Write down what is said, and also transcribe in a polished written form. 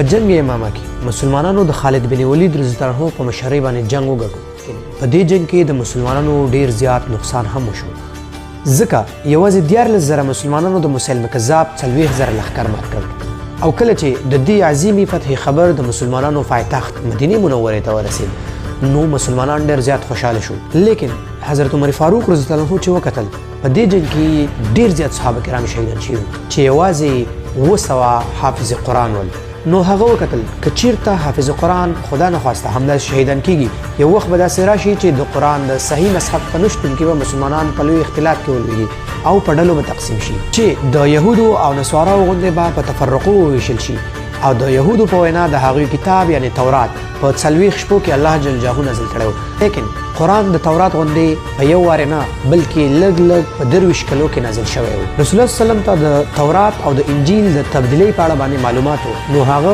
په جنگ یمامه کې مسلمانانو د خالد بن ولید رضی الله عنه په مشري باندې جنگ وګټو. په دې جنگ کې د مسلمانانو ډیر زیات نقصان هم وشو، ځکه یوازې 14,000 مسلمانانو د مسلمه کذاب 40,000 لښکر مات کړ. او کله چې د دې عظیمي فتح خبر د مسلمانانو پایتخت مدینه منوره ته ورسید نو مسلمانان ډیر زیات خوشاله شو. لیکن حضرت عمر فاروق رضی الله عنه چې وکتل په دې جنگ کې ډیر زیات صحابه کرام شهیدان شوي چې یوازې 200 حافظ قرآن ول. نو هغه وکتل که چیرته حافظ قرآن خدا نه خواسته همدا شهیدان کیږي، یو وخت به داسې راشي چې د قرآن د صحیح مصحف په نشتون کې به مسلمانان په لوی اختلاف کې ولویږي او په ډلو به تقسیم شي چې د یهودو او نصاراو غوندې به په تفرقو وویشل شي. او د یهودو په وینا د هغوی کتاب یعنی تورات په 40 شپو کې الله جل جلاله نازل کړی، لیکن قرآن د تورات غوندې په یو وار نه بلکې لږ لږ په 23 کلو کې نازل شوی و. رسول الله صلی الله علیه وسلم ته د تورات او د انجیل د تبدیلۍ په اړه باندې معلومات و، نو هغه